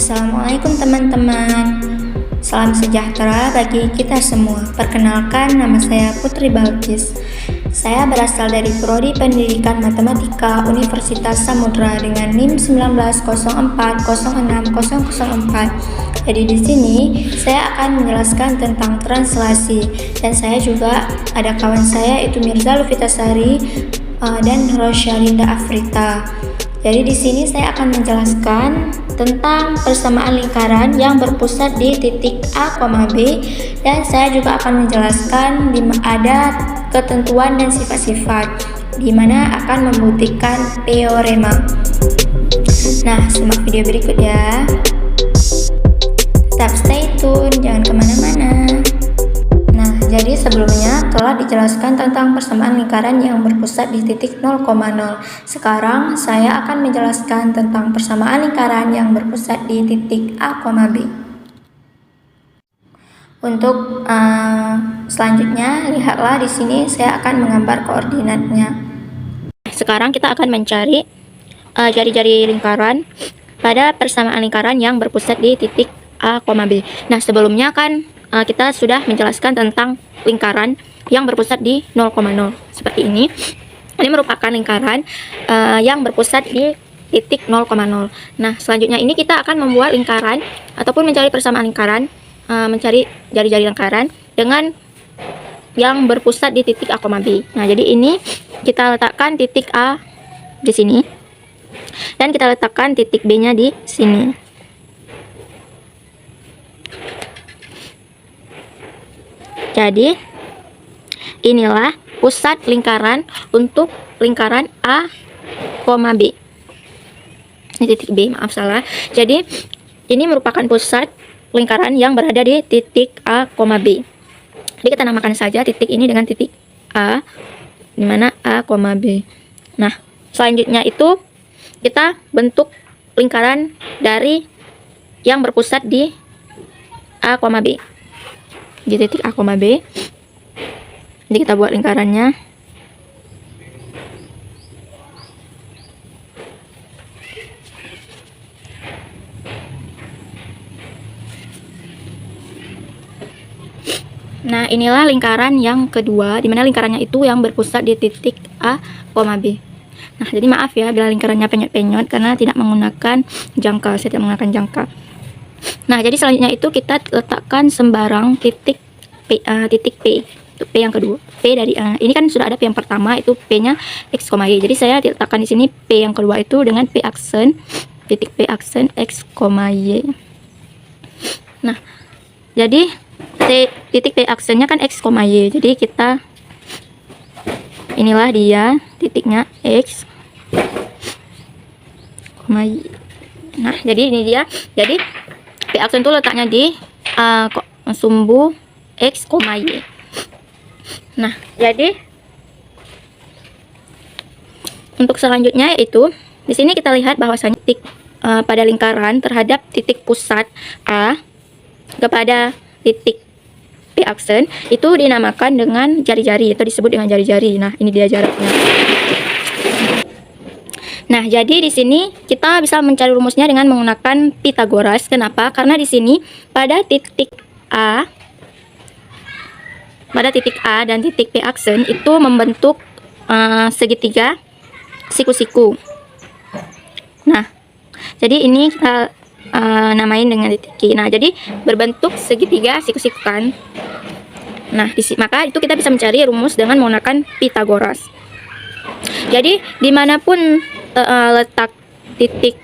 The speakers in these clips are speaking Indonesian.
Assalamualaikum teman-teman. Salam sejahtera bagi kita semua. Perkenalkan, nama saya Putri Balkis. Saya berasal dari Prodi Pendidikan Matematika Universitas Samudra dengan NIM 19040604. Jadi di sini saya akan menjelaskan tentang translasi, dan saya juga ada kawan saya yaitu Mirza Lufitasari dan Rosyalinda Afrita. Jadi di sini saya akan menjelaskan tentang persamaan lingkaran yang berpusat di titik A, B, dan saya juga akan menjelaskan ada ketentuan dan sifat-sifat di mana akan membuktikan teorema. Nah, simak video berikut ya. Tetap stay tune, jangan kemana-mana. Nah, jadi sebelumnya telah dijelaskan tentang persamaan lingkaran yang berpusat di titik 0,0. Sekarang saya akan menjelaskan tentang persamaan lingkaran yang berpusat di titik A, B. Untuk selanjutnya, lihatlah di sini saya akan menggambar koordinatnya. Sekarang kita akan mencari jari-jari lingkaran pada persamaan lingkaran yang berpusat di titik A, B. Nah, sebelumnya kan kita sudah menjelaskan tentang lingkaran yang berpusat di 0,0 seperti ini. Ini merupakan lingkaran yang berpusat di titik 0,0. Nah, selanjutnya ini kita akan membuat lingkaran ataupun mencari persamaan lingkaran, mencari jari-jari lingkaran dengan yang berpusat di titik A, B. Nah, jadi ini kita letakkan titik A di sini dan kita letakkan titik B-nya di sini. Jadi, inilah pusat lingkaran untuk lingkaran A, B. Ini titik B, maaf salah. Jadi, ini merupakan pusat lingkaran yang berada di titik A, B. Jadi, kita namakan saja titik ini dengan titik A, di mana A, B. Nah, selanjutnya itu kita bentuk lingkaran dari yang berpusat di A, B. Di titik A, B. Jadi kita buat lingkarannya. Nah, inilah lingkaran yang kedua, dimana lingkarannya itu yang berpusat di titik A, B. Nah, jadi maaf ya bila lingkarannya penyot-penyot karena tidak menggunakan jangka, saya tidak menggunakan jangka. Nah, jadi selanjutnya itu kita letakkan sembarang titik P, titik P, itu P yang kedua. P dari ini kan sudah ada P yang pertama, itu P-nya X, Y. Jadi saya letakkan di sini P yang kedua itu dengan P aksen, titik P aksen X, Y. Nah, jadi titik P aksennya kan X, Y. Jadi kita inilah dia titiknya X, Y. Nah, jadi ini dia. Jadi P aksen itu letaknya di sumbu X, Y. Nah, jadi untuk selanjutnya yaitu di sini kita lihat bahwasanya titik pada lingkaran terhadap titik pusat A kepada titik P aksen itu dinamakan dengan jari-jari, itu disebut dengan jari-jari. Nah, ini dia jaraknya. Nah, jadi di sini kita bisa mencari rumusnya dengan menggunakan Pythagoras. Kenapa? Karena di sini pada titik A dan titik P aksen itu membentuk segitiga siku-siku. Nah, jadi ini kita namain dengan titik Q. Nah, jadi berbentuk segitiga siku-siku kan. Nah, maka itu kita bisa mencari rumus dengan menggunakan Pythagoras. Jadi dimanapun letak titik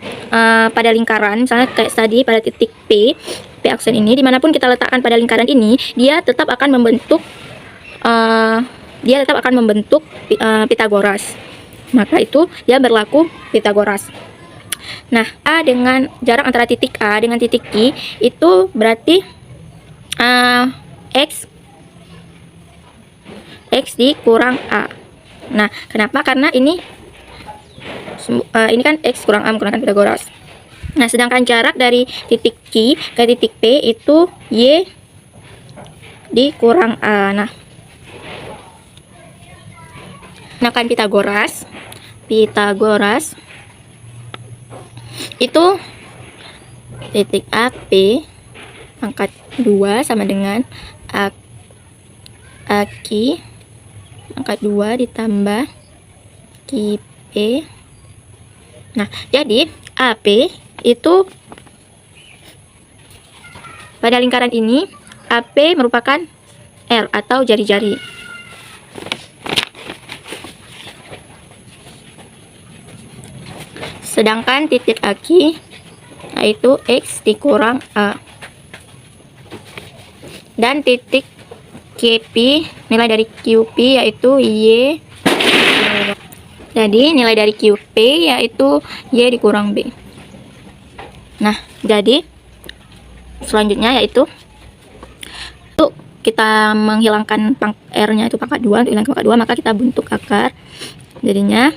pada lingkaran, misalnya kayak tadi pada titik P aksen ini, dimanapun kita letakkan pada lingkaran ini, dia tetap akan membentuk Pythagoras. Maka itu dia berlaku Pythagoras. Nah, A dengan jarak antara titik A dengan titik Q itu berarti X dikurang A. Nah, kenapa? Karena ini kan X kurang A menggunakan Pythagoras. Nah, sedangkan jarak dari titik Q ke titik P itu Y dikurang A. Nah, gunakan Pythagoras itu titik AP pangkat 2 sama dengan Aki pangkat 2 ditambah QP. Nah, jadi AP itu pada lingkaran ini AP merupakan R atau jari-jari. Sedangkan titik Aki yaitu X dikurang A. Dan titik QP, nilai dari QP yaitu Y. Jadi nilai dari QP yaitu Y dikurang B. Nah, jadi selanjutnya yaitu untuk kita menghilangkan R-nya itu pangkat 2, untuk hilangkan pangkat 2 maka kita bentuk akar. Jadinya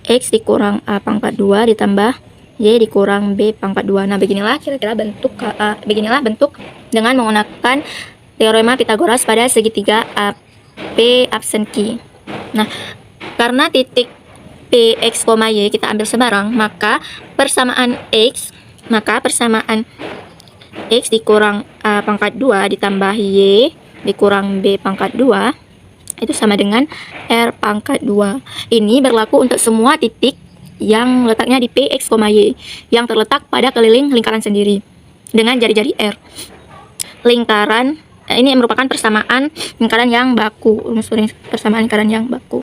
X dikurang A pangkat 2 ditambah Y dikurang B pangkat 2. Nah, beginilah kira-kira bentuk dengan menggunakan teorema Pythagoras pada segitiga AP absen Q. Nah, karena titik P, X, Y kita ambil sebarang, maka persamaan X dikurang A pangkat 2 ditambah Y dikurang B pangkat 2 itu sama dengan R pangkat 2. Ini berlaku untuk semua titik yang letaknya di P, X, Y yang terletak pada keliling lingkaran sendiri dengan jari-jari R. Lingkaran ini merupakan persamaan lingkaran yang baku. Persamaan lingkaran yang baku.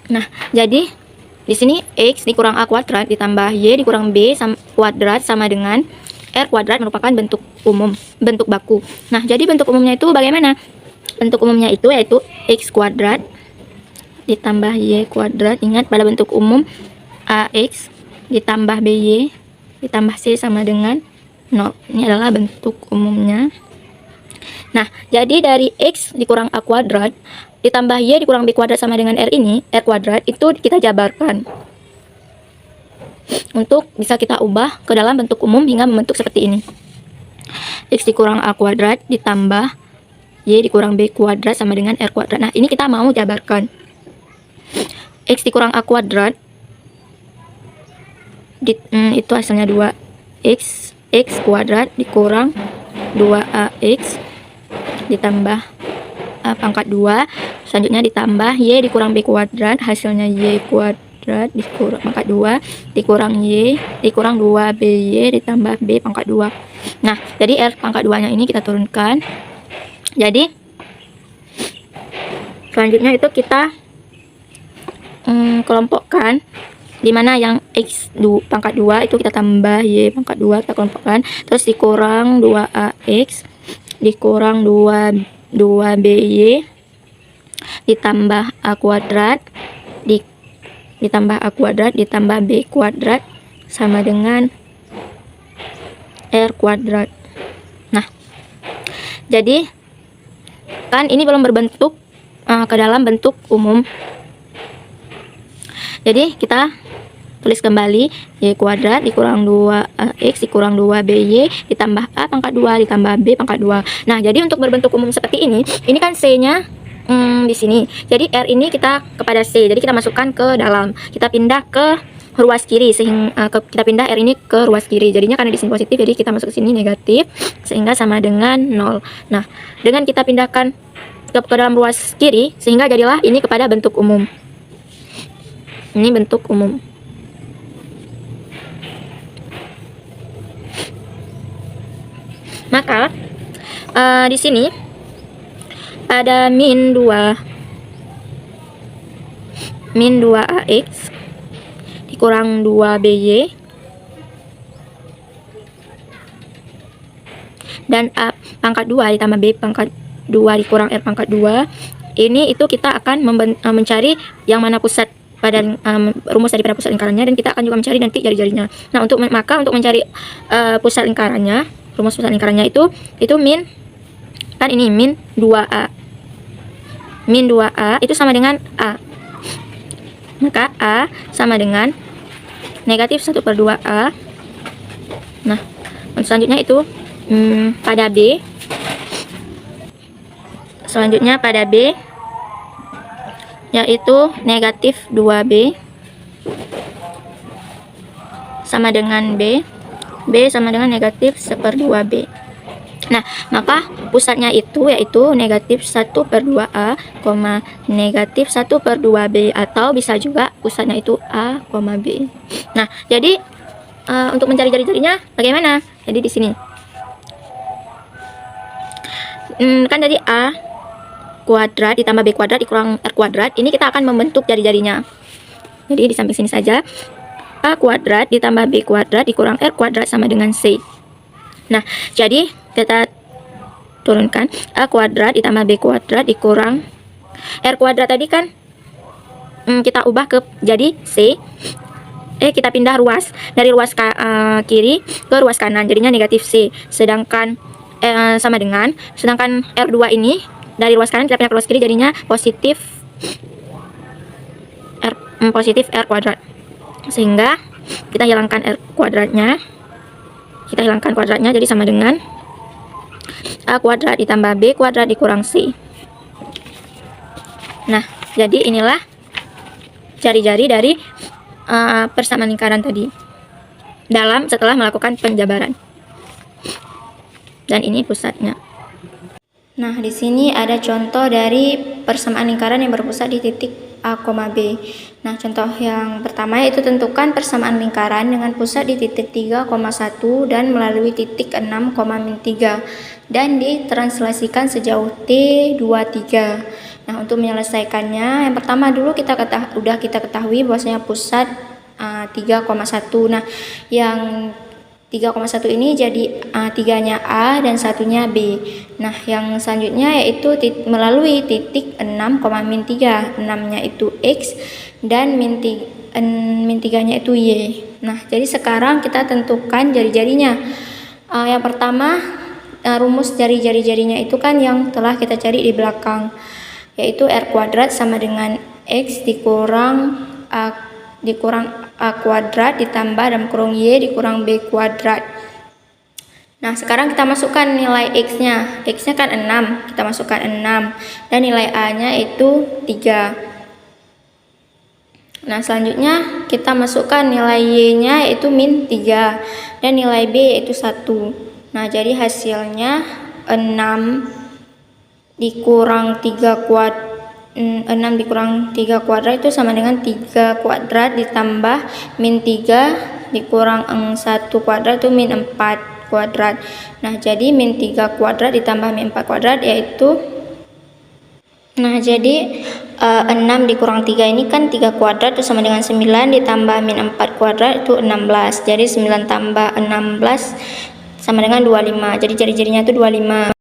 Nah, jadi di sini X dikurang A kuadrat ditambah Y dikurang B kuadrat sama dengan R kuadrat merupakan bentuk umum, bentuk baku. Nah, jadi bentuk umumnya itu bagaimana? Bentuk umumnya itu yaitu X kuadrat ditambah Y kuadrat. Ingat, pada bentuk umum AX ditambah BY ditambah C sama dengan 0. Ini adalah bentuk umumnya. Nah, jadi dari X dikurang A kuadrat ditambah Y dikurang B kuadrat sama dengan R ini, R kuadrat itu kita jabarkan untuk bisa kita ubah ke dalam bentuk umum hingga membentuk seperti ini. X dikurang A kuadrat ditambah Y dikurang B kuadrat sama dengan R kuadrat. Nah, ini kita mau jabarkan. X dikurang A kuadrat itu hasilnya 2X kuadrat dikurang 2AX ditambah A pangkat 2, selanjutnya ditambah Y dikurang B kuadrat, hasilnya Y kuadrat dikurang pangkat 2 dikurang Y dikurang 2BY ditambah B pangkat 2. Nah, jadi R pangkat 2 nya ini kita turunkan. Jadi selanjutnya itu kita kelompokkan, dimana yang X pangkat 2 itu kita tambah Y pangkat 2 kita kelompokkan, terus dikurang 2AX dikurang 2BY ditambah A kuadrat ditambah A kuadrat ditambah B kuadrat sama dengan R kuadrat. Nah, jadi kan ini belum berbentuk ke dalam bentuk umum. Jadi kita tulis kembali Y kuadrat dikurang 2X dikurang 2BY ditambah A pangkat 2 ditambah B pangkat 2. Nah, jadi untuk berbentuk umum seperti ini kan C-nya di sini. Jadi R ini kita kepada C. Jadi kita masukkan ke dalam. Kita pindah ke ruas kiri sehingga kita pindah R ini ke ruas kiri. Jadinya karena di sini positif, jadi kita masuk ke sini negatif sehingga sama dengan 0. Nah, dengan kita pindahkan ke dalam ruas kiri sehingga jadilah ini kepada bentuk umum. Ini bentuk umum. Maka di sini ada min 2AX dikurang 2BY dan A pangkat 2 ditambah B pangkat 2 dikurang R pangkat 2. Ini itu kita akan mencari yang mana pusat pada rumus daripada pusat lingkarannya, dan kita akan juga mencari nanti jari-jarinya. Nah, untuk mencari pusat lingkarannya, rumus pusat lingkarannya itu min, kan ini min 2A. Min 2A itu sama dengan A. Maka A sama dengan negatif 1/2A. Nah, selanjutnya itu pada B. Selanjutnya pada B yaitu negatif 2B sama dengan B, B sama dengan negatif 1/2B. Nah, maka pusatnya itu yaitu negatif 1/2A, negatif 1/2B, atau bisa juga pusatnya itu A, B. Nah, jadi untuk mencari jari-jarinya bagaimana? Jadi di sini kan jadi A kuadrat ditambah B kuadrat dikurang R kuadrat, ini kita akan membentuk jari-jarinya. Jadi di samping sini saja, A kuadrat ditambah B kuadrat dikurang R kuadrat sama dengan C. Nah, jadi kita turunkan A kuadrat ditambah B kuadrat dikurang R kuadrat tadi kan kita ubah ke jadi C. Kita pindah ruas dari ruas kiri ke ruas kanan, jadinya negatif C. Sedangkan sama dengan, sedangkan R2 ini dari ruas kanan kita pindah ke ruas kiri, jadinya positif R kuadrat. Sehingga kita hilangkan R kuadratnya, jadi sama dengan A kuadrat ditambah B kuadrat dikurang C. Nah, jadi inilah jari-jari dari persamaan lingkaran tadi setelah melakukan penjabaran. Dan ini pusatnya. Nah, di sini ada contoh dari persamaan lingkaran yang berpusat di titik A, B. Nah, contoh yang pertama yaitu tentukan persamaan lingkaran dengan pusat di titik 3,1 dan melalui titik 6,-3 dan ditranslasikan sejauh T23. Nah, untuk menyelesaikannya, yang pertama dulu kita ketahui bahwasanya pusat 3,1. Nah, yang 3,1 ini jadi 3-nya A dan 1-nya B. Nah, yang selanjutnya yaitu melalui titik 6,-3. 6-nya itu X dan min 3-nya itu Y. Nah, jadi sekarang kita tentukan jari-jarinya. Yang pertama, rumus jari-jarinya itu kan yang telah kita cari di belakang, yaitu R kuadrat sama dengan X dikurang A kuadrat ditambah dalam kurung Y dikurang B kuadrat. Nah, sekarang kita masukkan nilai X-nya. X-nya kan 6, kita masukkan 6. Dan nilai A-nya itu 3. Nah, selanjutnya kita masukkan nilai Y-nya yaitu min 3. Dan nilai B yaitu 1. Nah, jadi hasilnya 6 dikurang 3 kuadrat. 6 dikurang 3 kuadrat itu sama dengan 3 kuadrat ditambah min 3 dikurang 1 kuadrat itu min 4 kuadrat. Nah, jadi min 3 kuadrat ditambah min 4 kuadrat yaitu, nah jadi 6 dikurang 3 ini kan 3 kuadrat itu sama dengan 9 ditambah min 4 kuadrat itu 16. Jadi 9 tambah 16 sama dengan 25. Jadi jari-jarinya itu 25.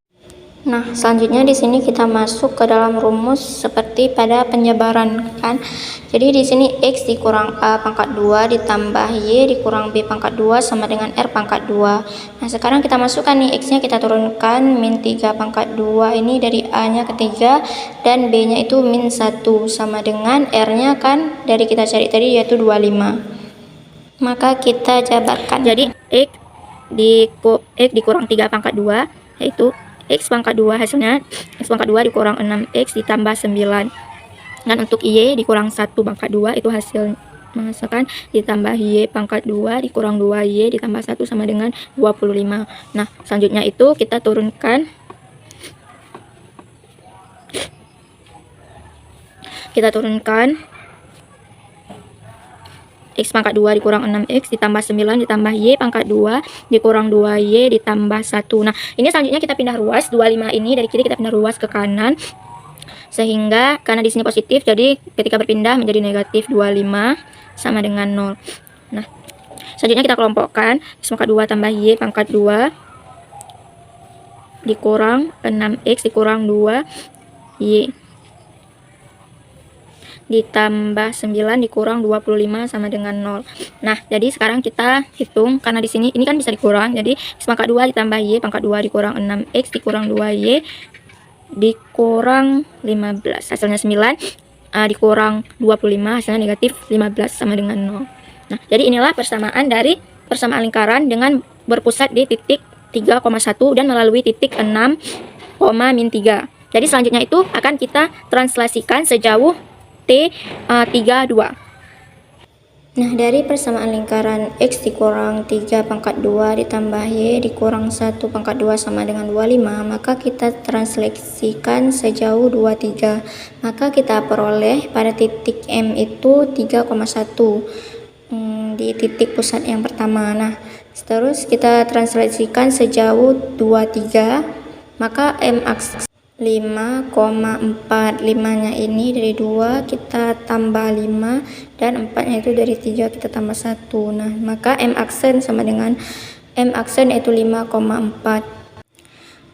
Nah, selanjutnya di sini kita masuk ke dalam rumus seperti pada penjabaran kan. Jadi di sini X dikurang A pangkat 2 ditambah Y dikurang B pangkat 2 sama dengan R pangkat 2. Nah, sekarang kita masukkan nih X-nya, kita turunkan min 3 pangkat 2 ini dari A-nya ke 3 dan B-nya itu min 1 sama dengan R-nya kan dari kita cari tadi yaitu 25. Maka kita jabarkan. Jadi X dikurang 3 pangkat 2 yaitu X pangkat 2, hasilnya X pangkat 2 dikurang 6X ditambah 9. Dan untuk Y dikurang 1 pangkat 2 itu hasil menghasilkan ditambah Y pangkat 2 dikurang 2Y ditambah 1 sama dengan 25. Nah, selanjutnya itu kita turunkan. X pangkat 2 dikurang 6X ditambah 9 ditambah Y pangkat 2 dikurang 2Y ditambah 1. Nah, ini selanjutnya kita pindah ruas. 25 ini dari kiri kita pindah ruas ke kanan. Sehingga karena di sini positif, jadi ketika berpindah menjadi negatif 25 sama dengan 0. Nah, selanjutnya kita kelompokkan. X pangkat 2 tambah Y pangkat 2 dikurang 6X dikurang 2Y ditambah 9 dikurang 25 sama dengan 0. Nah, jadi sekarang kita hitung karena di sini ini kan bisa dikurang. Jadi X pangkat 2 ditambah Y pangkat 2 dikurang 6X dikurang 2Y dikurang 15. Hasilnya 9 dikurang 25, hasilnya negatif 15 sama dengan 0. Nah, jadi inilah persamaan dari persamaan lingkaran dengan berpusat di titik 3,1 dan melalui titik 6, min 3. Jadi selanjutnya itu akan kita translasikan sejauh T32. Nah, dari persamaan lingkaran X dikurang 3 pangkat 2 ditambah Y dikurang 1 pangkat 2 sama dengan 25, maka kita translasikan sejauh 23. Maka kita peroleh pada titik M itu 3,1 di titik pusat yang pertama. Nah, terus kita translasikan sejauh 23, maka M aksen 5,4, 5-nya ini dari 2 kita tambah 5 dan 4-nya itu dari 3 kita tambah 1. Nah, maka M aksen sama dengan M aksen itu 5,4.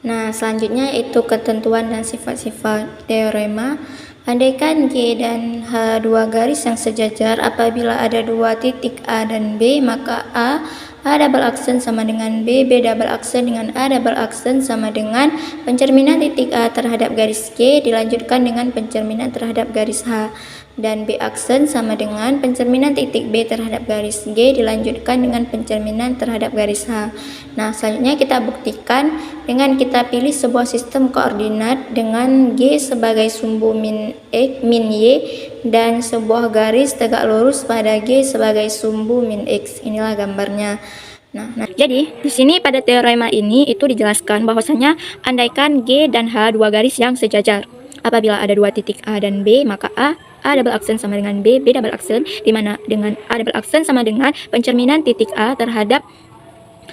Nah, selanjutnya itu ketentuan dan sifat-sifat teorema. Andaikan G dan H dua garis yang sejajar, apabila ada dua titik A dan B, maka A double aksen sama dengan B double aksen dengan A double aksen sama dengan pencerminan titik A terhadap garis G dilanjutkan dengan pencerminan terhadap garis H, dan B aksen sama dengan pencerminan titik B terhadap garis G dilanjutkan dengan pencerminan terhadap garis H. Nah, selanjutnya kita buktikan dengan kita pilih sebuah sistem koordinat dengan G sebagai sumbu min Y dan sebuah garis tegak lurus pada G sebagai sumbu min X. Inilah gambarnya. Nah, jadi di sini pada teorema ini itu dijelaskan bahwasanya andaikan G dan H dua garis yang sejajar, apabila ada dua titik A dan B, maka A double aksen sama dengan B double aksen, di mana dengan A double aksen sama dengan pencerminan titik A terhadap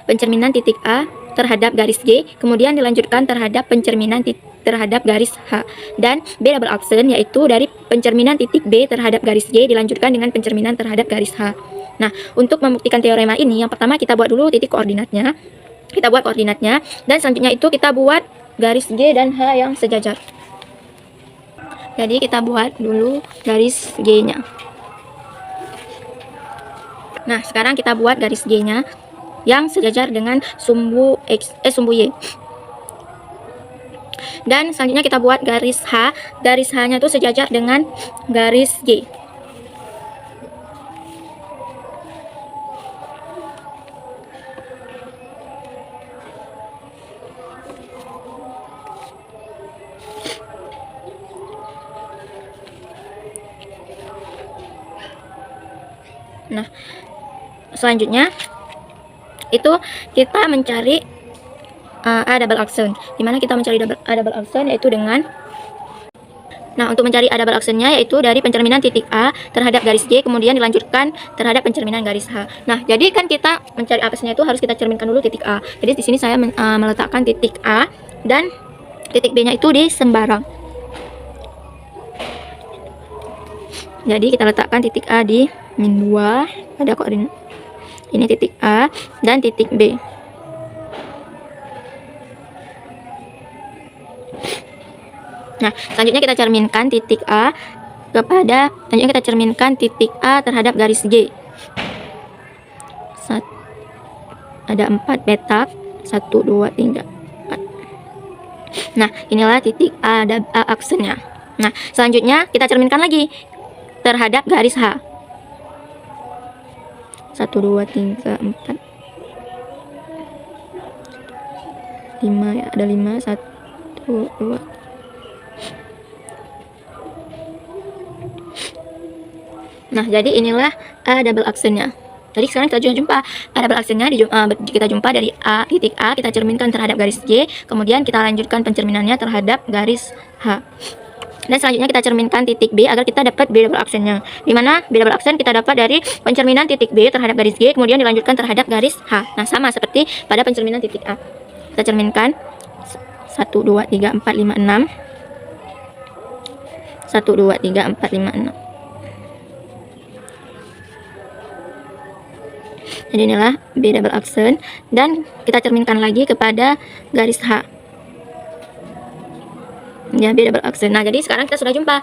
pencerminan titik A terhadap garis G, kemudian dilanjutkan terhadap pencerminan terhadap garis H, dan B double aksen yaitu dari pencerminan titik B terhadap garis G dilanjutkan dengan pencerminan terhadap garis H. Nah, untuk membuktikan teorema ini, yang pertama kita buat dulu titik koordinatnya. Kita buat koordinatnya, dan selanjutnya itu kita buat garis G dan H yang sejajar. Jadi kita buat dulu garis G-nya. Nah, sekarang kita buat garis G-nya yang sejajar dengan sumbu sumbu Y. Dan selanjutnya kita buat garis H. Garis H-nya itu sejajar dengan garis G. Nah, selanjutnya itu kita mencari A double aksen. Dimana kita mencari A double aksen yaitu dengan, nah, untuk mencari A double aksennya yaitu dari pencerminan titik A terhadap garis G kemudian dilanjutkan terhadap pencerminan garis H. Nah, jadi kan kita mencari A aksennya itu harus kita cerminkan dulu titik A. Jadi di sini saya meletakkan titik A dan titik B-nya itu di sembarang. Jadi kita letakkan titik A di min 2 pada koordinat. Ini titik A dan titik B. Nah, selanjutnya kita cerminkan titik A selanjutnya kita cerminkan titik A terhadap garis G. Ada 4 petak, 1, 2, 3, 4. Nah, inilah titik A aksennya. Nah, selanjutnya kita cerminkan lagi terhadap garis H. 1, 2, 3, 4, 5 ya, ada 5, 1, 2. Nah, jadi inilah A double aksennya. Jadi sekarang kita jumpa A double aksennya kita jumpa dari titik A kita cerminkan terhadap garis G, kemudian kita lanjutkan pencerminannya terhadap garis H. Dan selanjutnya kita cerminkan titik B agar kita dapat B double aksennya. Di mana B double aksen kita dapat dari pencerminan titik B terhadap garis G kemudian dilanjutkan terhadap garis H. Nah, sama seperti pada pencerminan titik A. Kita cerminkan 1, 2, 3, 4, 5, 6. 1, 2, 3, 4, 5, 6. Jadi inilah B double aksen dan kita cerminkan lagi kepada garis H. Ya, B double aksen. Nah, jadi sekarang kita sudah jumpa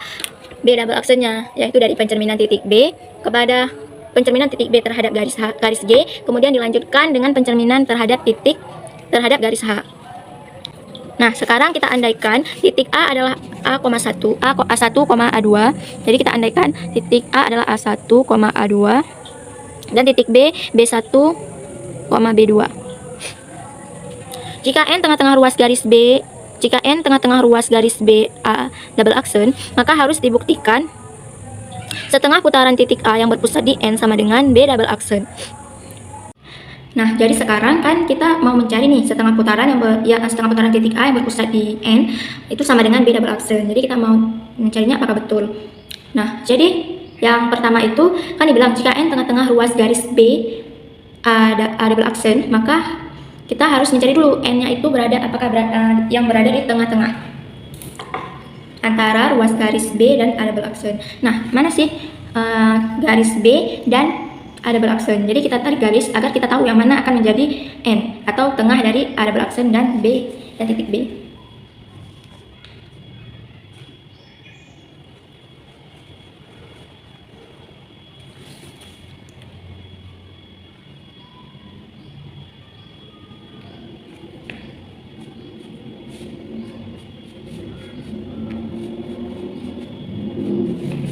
B double aksennya, yaitu dari pencerminan titik B kepada pencerminan titik B terhadap garis G, kemudian dilanjutkan dengan pencerminan terhadap garis H. Nah, sekarang kita andaikan titik A adalah A,1, A1,A2. Jadi kita andaikan titik A adalah A1, A2 dan titik B, B1, B2. Jika N tengah-tengah ruas garis B, A double aksen, maka harus dibuktikan setengah putaran titik A yang berpusat di N sama dengan B double aksen. Nah, jadi sekarang kan kita mau mencari nih setengah putaran setengah putaran titik A yang berpusat di N itu sama dengan B double aksen. Jadi kita mau mencarinya apakah betul. Nah, jadi yang pertama itu kan dibilang jika N tengah-tengah ruas garis B A double aksen, maka kita harus mencari dulu N-nya itu yang berada di tengah-tengah antara ruas garis B dan A double aksen. Nah, mana sih garis B dan A double aksen? Jadi kita tarik garis agar kita tahu yang mana akan menjadi N atau tengah dari A double aksen dan B dan titik B.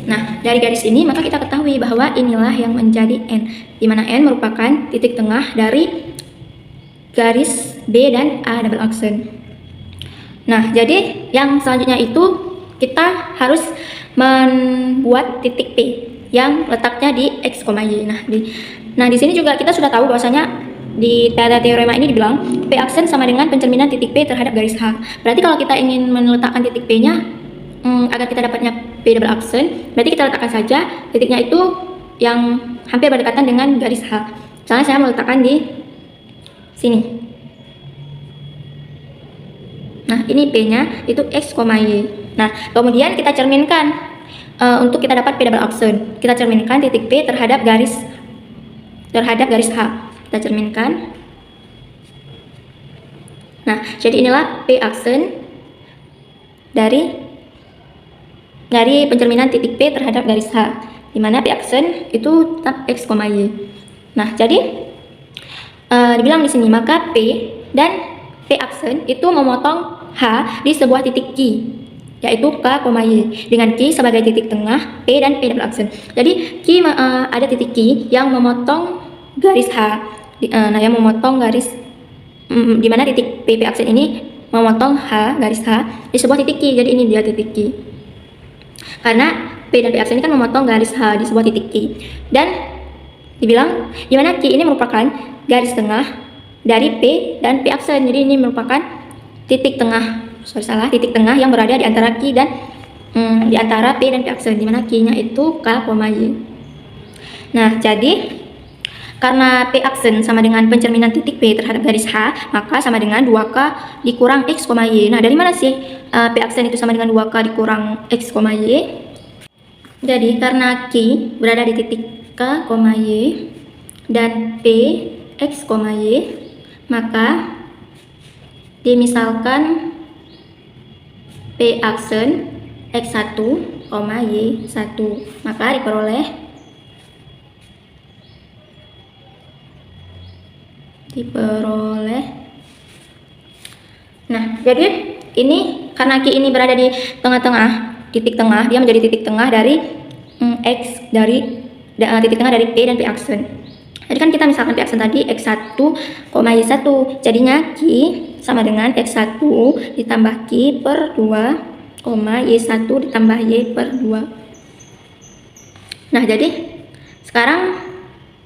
Nah, dari garis ini maka kita ketahui bahwa inilah yang menjadi N, di mana N merupakan titik tengah dari garis B dan A double aksen. Nah, jadi yang selanjutnya itu kita harus membuat titik P yang letaknya di X, Y. Nah, di sini juga kita sudah tahu bahwasanya di teorema ini dibilang P aksen sama dengan pencerminan titik P terhadap garis H. Berarti kalau kita ingin meletakkan titik P-nya agar kita dapatnya P double aksen, berarti kita letakkan saja titiknya itu yang hampir berdekatan dengan garis H. Misalnya saya meletakkan di sini. Nah, ini P-nya itu X, Y. Nah, kemudian kita cerminkan untuk kita dapat P double aksen. Kita cerminkan titik P terhadap garis H. Kita cerminkan. Nah, jadi inilah P aksen dari pencerminan titik P terhadap garis H, di mana P aksen itu tetap X, Y. Nah, jadi dibilang di sini maka P dan P aksen itu memotong H di sebuah titik Q, yaitu K, Y, dengan Q sebagai titik tengah P dan P double aksen. Jadi Q ada titik Q yang memotong garis H, yang memotong garis di mana titik P aksen ini memotong H, garis H di sebuah titik Q. Jadi ini dia titik Q. Karena P dan P aksen ini kan memotong garis H di sebuah titik Q. Dan dibilang di mana Q ini merupakan garis tengah dari P dan P aksen. Jadi ini merupakan titik tengah, titik tengah yang berada di antara Q dan di antara P dan P aksen, di mana Q-nya itu K, Y. Nah, jadi karena P aksen sama dengan pencerminan titik P terhadap garis H, maka sama dengan 2K dikurang X, Y. Nah, dari mana sih P aksen itu sama dengan 2K dikurang X, Y? Jadi, karena Q berada di titik K, Y dan P, X, Y, maka dimisalkan P aksen X1, Y1, maka diperoleh nah, jadi ini karena Q ini berada di tengah-tengah, titik tengah, dia menjadi titik tengah dari titik tengah dari P dan P aksen. Jadi kan kita misalkan P aksen tadi X1, Y1, jadinya Q sama dengan X1 ditambah Q per 2, Y1 ditambah Y per 2. Nah, jadi sekarang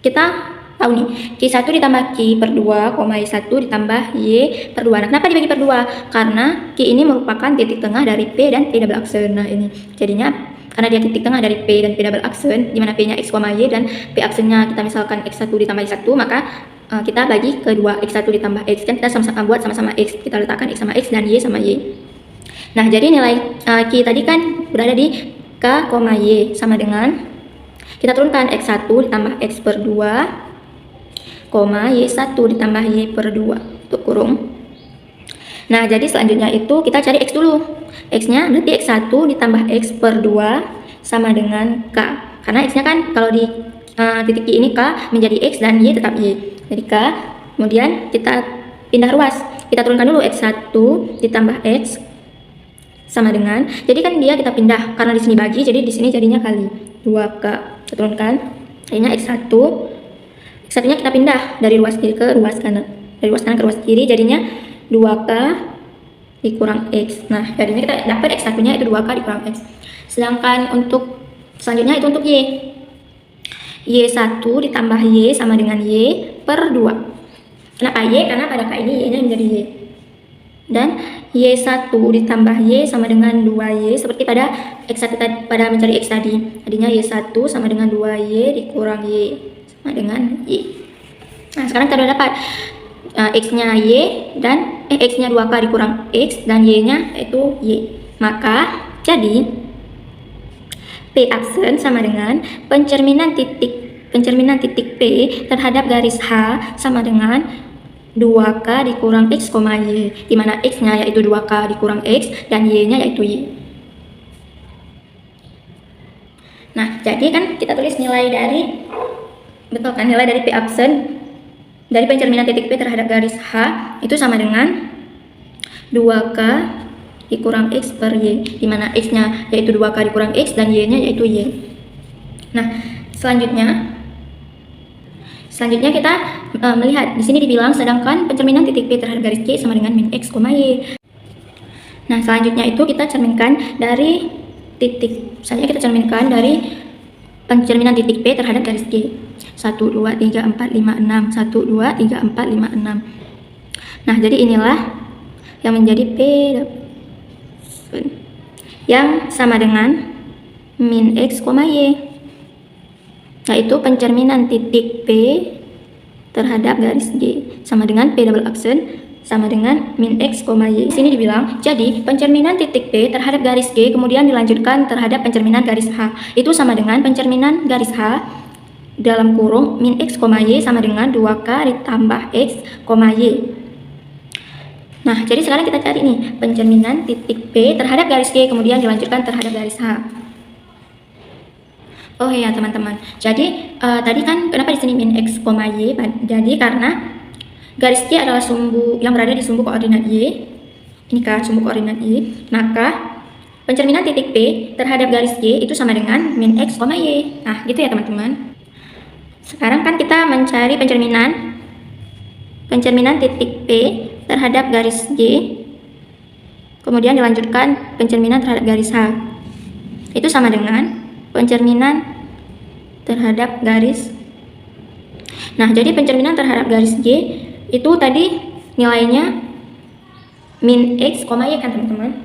kita tahu nih, Q1 ditambah Q per 2, Y1 ditambah Y per 2. Nah, kenapa dibagi per 2? Karena Q ini merupakan titik tengah dari P dan P double aksen. Nah, ini jadinya karena dia titik tengah dari P dan P double aksen, di mana P-nya X, Y, dan P aksennya kita misalkan X1 ditambah Y1, maka kita bagi ke 2, X1 ditambah X. Kan kita buat sama-sama X, kita letakkan X sama X dan Y sama Y. Nah, jadi nilai Q tadi kan berada di K, Y, sama dengan kita turunkan X1 ditambah X per 2, Y1 ditambah Y per 2 untuk kurung. Nah, jadi selanjutnya itu kita cari X dulu. X-nya berarti X1 ditambah X per 2 sama dengan K. Karena X-nya kan kalau di titik Q ini K menjadi X dan Y tetap Y. Jadi K, kemudian kita pindah ruas. Kita turunkan dulu X1 ditambah X sama dengan, jadi kan dia kita pindah karena di sini bagi, jadi di sini jadinya kali 2K. Kita turunkan, jadinya X1. X1-nya kita pindah dari ruas kiri ke ruas kanan. Dari ruas kanan ke ruas kiri jadinya 2K dikurang X. Nah, jadinya kita dapat X1-nya itu 2K dikurang X. Sedangkan untuk Selanjutnya itu untuk Y. Y1 ditambah Y sama dengan Y per 2. Kenapa Y? Karena pada K ini Y-nya menjadi Y. Dan Y1 ditambah Y sama dengan 2Y seperti pada X1 pada mencari X tadi. Tadinya Y1 sama dengan 2Y dikurang Y sama dengan Y. Nah, sekarang kita sudah dapat X-nya Y dan X-nya 2K dikurang X dan Y-nya yaitu Y. Maka jadi P aksen sama dengan pencerminan titik P terhadap garis H sama dengan 2K dikurang X, Y, di mana X-nya yaitu 2K dikurang X dan Y-nya yaitu Y. Nah, jadi kan kita tulis nilai dari, betul kan, nilai dari P aksen dari pencerminan titik P terhadap garis H itu sama dengan 2K dikurang X per Y, di mana X-nya yaitu 2K dikurang X dan Y-nya yaitu Y. Nah, selanjutnya kita melihat di sini dibilang sedangkan pencerminan titik P terhadap garis Y sama dengan min X, Y. Nah, selanjutnya itu kita cerminkan dari titik. Selanjutnya kita cerminkan dari pencerminan titik P terhadap garis Y. 1 2 3 4 5 6 1 2 3 4 5 6. Nah, jadi inilah yang menjadi P yang sama dengan min X, Y, yaitu pencerminan titik P terhadap garis Y sama dengan P double aksen sama dengan min X, Y. Di sini dibilang, jadi pencerminan titik P terhadap garis Y kemudian dilanjutkan terhadap pencerminan garis H itu sama dengan pencerminan garis H dalam kurung min X, Y sama dengan 2K ditambah X, Y. Nah, jadi sekarang kita cari nih pencerminan titik P terhadap garis Y kemudian dilanjutkan terhadap garis H. Oh iya teman-teman. Jadi tadi kan kenapa di sini min X, Y? Jadi karena garis Y adalah sumbu yang berada di sumbu koordinat Y. Ini kan sumbu koordinat Y. Maka pencerminan titik P terhadap garis Y itu sama dengan min X, Y. Nah, gitu ya teman-teman. Sekarang kan kita mencari pencerminan titik P terhadap garis Y kemudian dilanjutkan pencerminan terhadap garis H itu sama dengan pencerminan terhadap garis. Nah, jadi pencerminan terhadap garis Y itu tadi nilainya min X, Y kan teman-teman.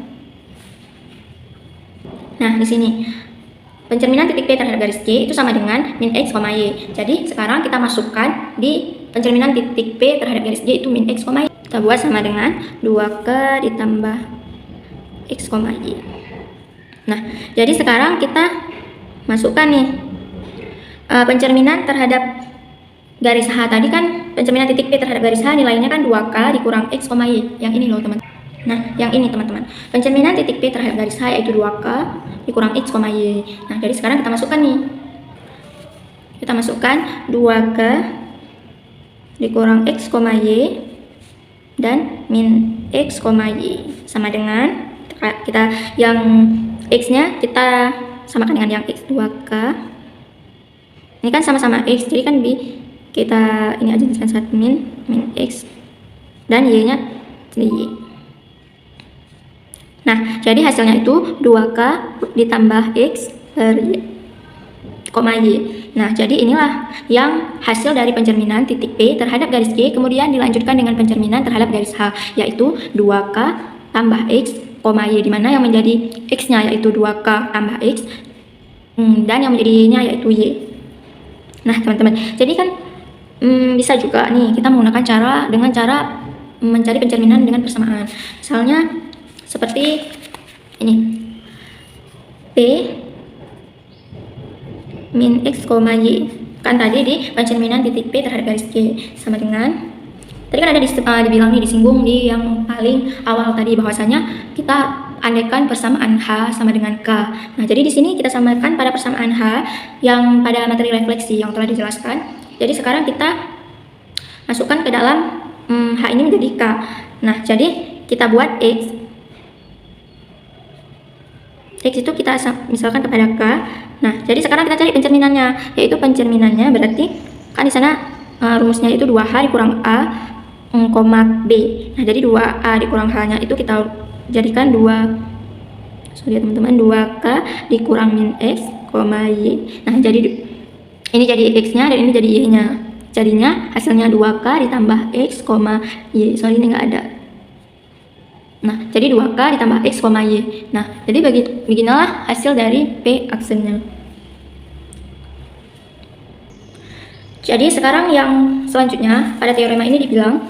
Nah, di sini pencerminan titik P terhadap garis Y itu sama dengan min X, Y. Jadi sekarang kita masukkan di pencerminan titik P terhadap garis Y itu min X, Y. Kita buat sama dengan 2K ditambah X, Y. Nah, jadi sekarang kita masukkan nih pencerminan terhadap garis H tadi kan pencerminan titik P terhadap garis H nilainya kan 2K dikurang X, Y. Yang ini loh teman-teman. Nah, yang ini teman-teman. Pencerminan titik P terhadap garis H yaitu 2K dikurang X, Y. Nah, jadi sekarang kita masukkan nih. Kita masukkan 2K dikurang X, Y dan min X, Y sama dengan kita yang X-nya kita samakan dengan yang X 2K. Ini kan sama-sama X, jadi kan kita ini aja jadikan satu min X dan Y-nya jadi Y. Nah, jadi hasilnya itu 2K ditambah X per Y, Y. Nah, jadi inilah yang hasil dari pencerminan titik P terhadap garis Y kemudian dilanjutkan dengan pencerminan terhadap garis H yaitu 2K tambah X, Y, di mana yang menjadi X-nya yaitu 2K tambah X dan yang menjadi Y-nya yaitu Y. Nah, teman-teman, jadi kan bisa juga nih kita menggunakan cara mencari pencerminan dengan persamaan. Misalnya seperti ini, P min X, Y kan tadi di pencerminan titik P terhadap garis Y sama dengan tadi kan ada dibilang nih, disinggung di yang paling awal tadi bahwasanya kita andaikan persamaan H sama dengan K. Nah, jadi di sini kita samakan pada persamaan H yang pada materi refleksi yang telah dijelaskan. Jadi sekarang kita masukkan ke dalam H ini menjadi K. Nah, jadi kita buat X itu kita misalkan kepada K. Nah, jadi sekarang kita cari pencerminannya, yaitu pencerminannya berarti kan di sana rumusnya itu 2H dikurang A, B. Nah, jadi 2A dikurang H-nya itu kita jadikan 2K dikurang min X, Y. Nah, jadi ini jadi X-nya dan ini jadi Y-nya. Jadinya hasilnya 2K ditambah X, Y. Sorry, ini nggak ada. Nah, jadi 2K ditambah X, Y. Nah, jadi beginilah hasil dari P aksennya. Jadi sekarang yang selanjutnya pada teorema ini dibilang,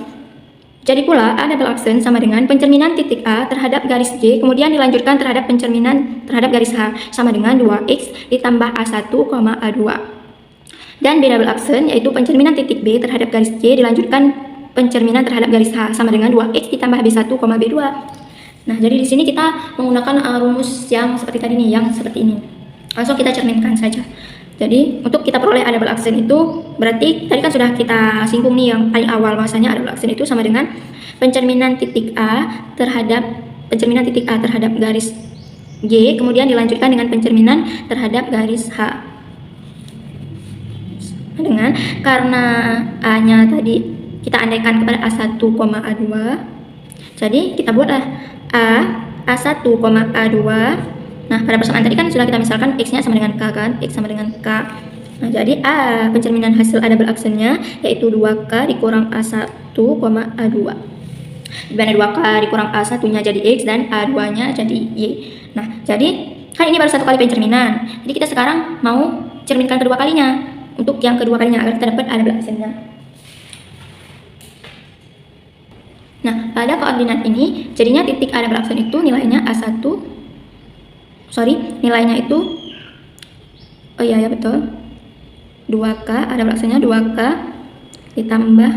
jadi pula A double aksen sama dengan pencerminan titik A terhadap garis J, kemudian dilanjutkan terhadap pencerminan terhadap garis H sama dengan 2X ditambah A1, A2. Dan B double aksen yaitu pencerminan titik B terhadap garis J dilanjutkan pencerminan terhadap garis H sama dengan 2X ditambah B1, B2. Nah, jadi di sini kita menggunakan rumus yang seperti tadi nih, yang seperti ini. Langsung kita cerminkan saja. Jadi untuk kita peroleh A double aksen itu berarti tadi kan sudah kita singgung nih yang paling awal, bahwasanya A double aksen itu sama dengan pencerminan titik A terhadap garis J, kemudian dilanjutkan dengan pencerminan terhadap garis H. Dengan karena A-nya tadi kita andaikan kepada A1, A2. Jadi kita buatlah A1, A2. Nah, pada persamaan tadi kan sudah kita misalkan X-nya sama dengan K kan, X sama dengan K. Nah, jadi A pencerminan hasil A double aksennya yaitu 2K dikurang A1, A2. Di mana 2K dikurang A1-nya jadi X dan A2-nya jadi Y. Nah, jadi kan ini baru satu kali pencerminan. Jadi kita sekarang mau cerminkan kedua kalinya. Untuk yang kedua kalinya agar kita dapat A double aksennya. Nah, pada koordinat ini jadinya titik A double aksen itu nilainya A1. Nilainya itu betul. 2K, ada aksennya 2K ditambah.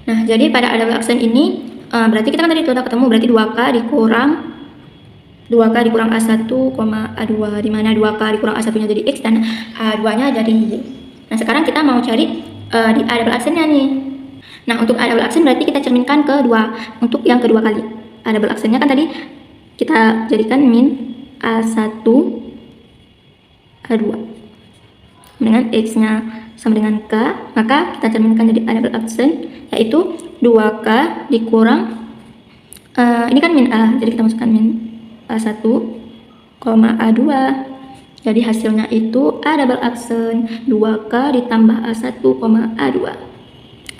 Nah, jadi pada ada aksen ini berarti kita kan tadi sudah ketemu, berarti 2K dikurang A1, A2, di mana 2K dikurang A1-nya jadi X dan A2-nya jadi Y. Nah, sekarang kita mau cari di A double aksennya nih. Nah, untuk A double aksen berarti kita cerminkan untuk yang kedua kali. A double aksennya kan tadi kita jadikan min A1, A2 dengan X-nya sama dengan K, maka kita cerminkan jadi A double aksen yaitu 2K dikurang ini kan min A, jadi kita masukkan min A1, A2. Jadi hasilnya itu A double aksen 2K ditambah A1, A2.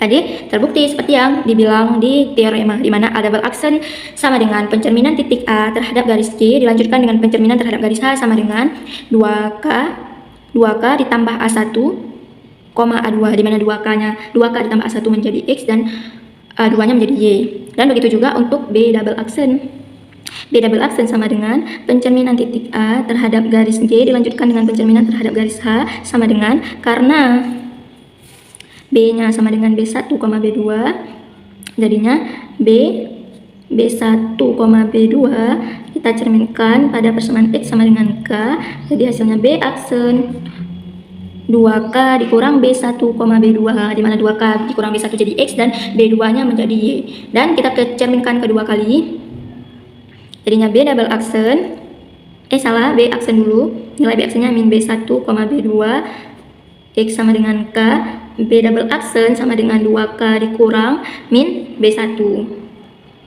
Tadi terbukti seperti yang dibilang di teorema, di mana A double aksen sama dengan pencerminan titik A terhadap garis J dilanjutkan dengan pencerminan terhadap garis H sama dengan 2K ditambah A1, A2, di mana 2K ditambah A1 menjadi X dan A2-nya menjadi Y. Dan begitu juga untuk B double aksen. B double aksen sama dengan pencerminan titik A terhadap garis J dilanjutkan dengan pencerminan terhadap garis H sama dengan, karena B-nya sama dengan B1, B2, jadinya B1, B2 kita cerminkan pada persamaan X sama dengan K, jadi hasilnya B aksen 2K dikurang B1, B2, di mana 2K dikurang B1 jadi X dan B2-nya menjadi Y. Dan kita cerminkan kedua kali, jadinya B double aksen, B aksen dulu, nilai B aksennya min B1, B2, X sama dengan K, B double aksen sama dengan 2K dikurang min B1.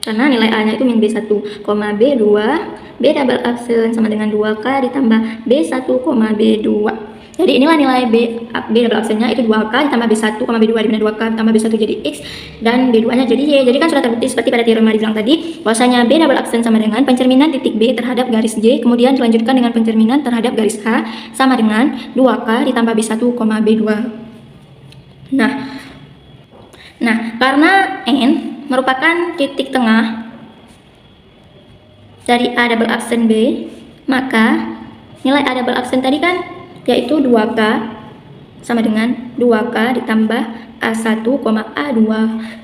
Karena nilai A-nya itu min B1, B2, B double aksen sama dengan 2K ditambah B1, B2. Jadi inilah nilai B double aksennya itu 2K ditambah B1, B2, di mana 2K tambah B1 jadi X dan B2-nya jadi Y. Jadi kan sudah terbukti seperti pada teorema dibilang tadi, bahwasanya B double aksen sama dengan pencerminan titik B terhadap garis J, kemudian dilanjutkan dengan pencerminan terhadap garis H sama dengan 2K ditambah B1, B2. Nah, karena N merupakan titik tengah dari A double aksen B, maka nilai A double aksen tadi kan yaitu 2K sama dengan 2K ditambah A1, A2,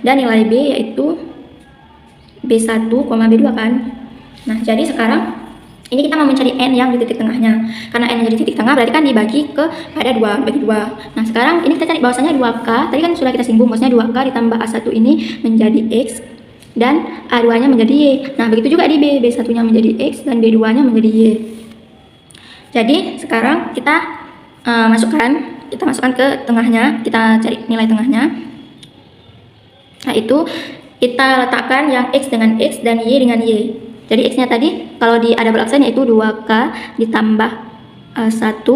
dan nilai B yaitu B1, B2 kan. Nah, jadi sekarang ini kita mau mencari N yang di titik tengahnya. Karena N yang jadi titik tengah berarti kan dibagi pada 2, bagi 2. Nah, sekarang ini kita cari bahwasanya 2K, tadi kan sudah kita singgung, bahwasanya 2K ditambah A1 ini menjadi X dan A2-nya menjadi Y. Nah, begitu juga di B, B1-nya menjadi X dan B2-nya menjadi Y. Jadi sekarang kita masukkan ke tengahnya, kita cari nilai tengahnya. Nah, itu kita letakkan yang X dengan X dan Y dengan Y. Jadi X-nya tadi kalau di A double aksen yaitu 2K ditambah A1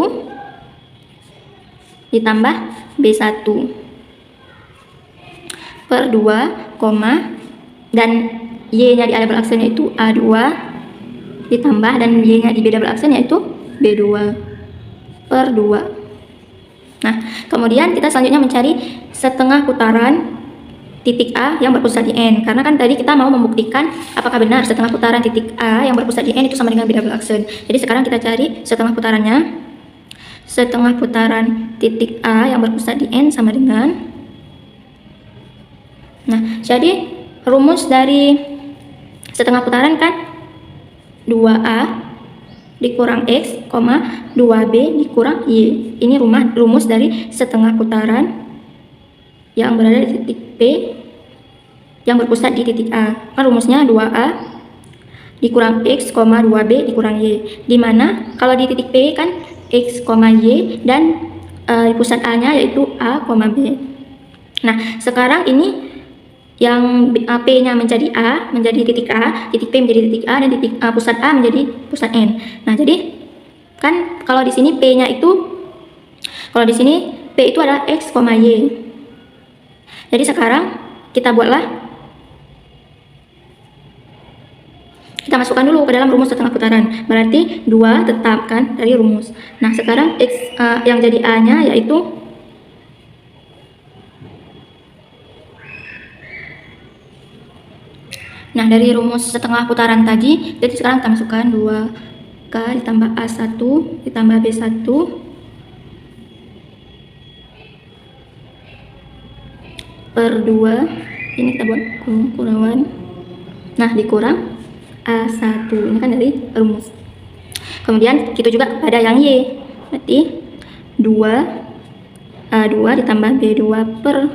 ditambah B1 per 2, dan Y-nya di A double aksen yaitu A2 ditambah, dan Y-nya di B double aksen yaitu B2 per 2. Nah, kemudian kita selanjutnya mencari setengah putaran titik A yang berpusat di N, karena kan tadi kita mau membuktikan apakah benar setengah putaran titik A yang berpusat di N itu sama dengan B double aksen. Jadi sekarang kita cari setengah putarannya. Setengah putaran titik A yang berpusat di N sama dengan, nah jadi rumus dari setengah putaran kan 2A dikurang X, 2B dikurang Y. Ini rumus dari setengah putaran yang berada di titik P yang berpusat di titik A. Kan rumusnya 2A dikurang X, 2B dikurang Y. Dimana kalau di titik P kan X, Y, dan pusat A-nya yaitu A, B. Nah, sekarang ini yang P-nya menjadi A, menjadi titik A, titik P menjadi titik A, dan titik pusat A menjadi pusat N. Nah, jadi kan kalau di sini P-nya itu, kalau di sini P itu adalah X, Y. Jadi sekarang kita buatlah, kita masukkan dulu ke dalam rumus setengah putaran. Berarti 2 tetapkan dari rumus. Nah, sekarang X yang jadi A-nya yaitu nah, dari rumus setengah putaran tadi, jadi sekarang kita masukkan 2K ditambah A1 ditambah B1 per 2. Ini kita buat kurangan. Nah, dikurang A1, ini kan dari rumus. Kemudian kita juga pada yang Y, berarti 2A2 ditambah B2 per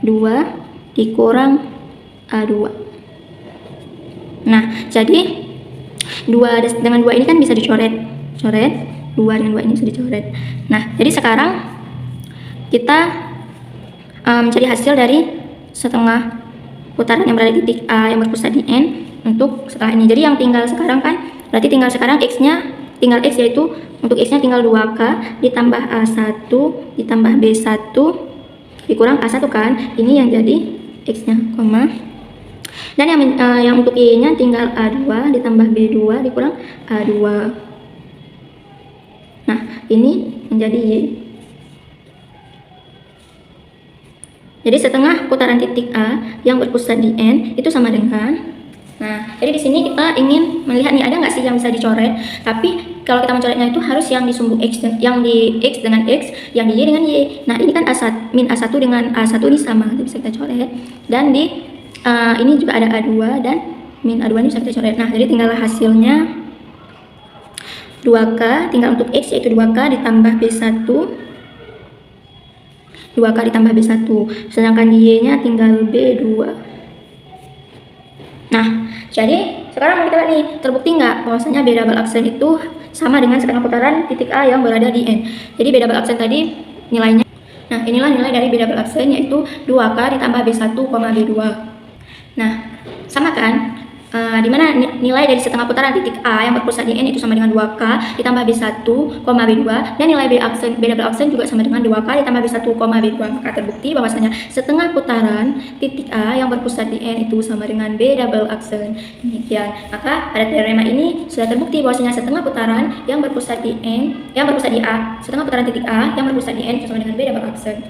2 dikurang A2. Nah, jadi 2 dengan 2 ini kan bisa dicoret. 2 dengan 2 ini bisa dicoret. Nah, jadi sekarang kita mencari hasil dari setengah putaran yang berada di titik A yang berpusat di N untuk setelah ini. Jadi yang tinggal sekarang kan, berarti tinggal sekarang X-nya, tinggal X yaitu untuk X-nya tinggal 2K ditambah A1 ditambah B1 dikurang A1 kan, ini yang jadi X-nya, dan yang untuk Y-nya tinggal A2 ditambah B2 dikurang A2. Nah, ini menjadi Y. Jadi setengah putaran titik A yang berpusat di N itu sama dengan, nah, jadi di sini kita ingin melihat nih ada nggak sih yang bisa dicoret. Tapi kalau kita mencoretnya itu harus yang di sumbu X, yang di X dengan X, yang di Y dengan Y. Nah, ini kan A1, min A1 dengan A1 ini sama, jadi bisa kita coret. Dan di ini juga ada A2 dan min A2 ini bisa kita coret. Nah, jadi tinggallah hasilnya 2K, tinggal untuk X yaitu 2K ditambah B1, 2K ditambah B1, sedangkan di Y-nya tinggal B2. Nah, jadi sekarang kita lihat nih, terbukti nggak bahwasanya B double aksen itu sama dengan setengah putaran titik A yang berada di N. Jadi B double aksen tadi nilainya, nah inilah nilai dari B double aksen yaitu 2K ditambah B1, B2. Nah, sama kan? Dimana nilai dari setengah putaran titik A yang berpusat di N itu sama dengan 2K ditambah B1, B2, dan nilai B double aksen juga sama dengan 2K ditambah B1, B2. Maka terbukti bahwasanya setengah putaran titik A yang berpusat di N itu sama dengan B double aksen. Demikian. Maka pada teorema ini sudah terbukti bahwasanya setengah putaran yang berpusat di N, yang berpusat di A, setengah putaran titik A yang berpusat di N itu sama dengan B double aksen.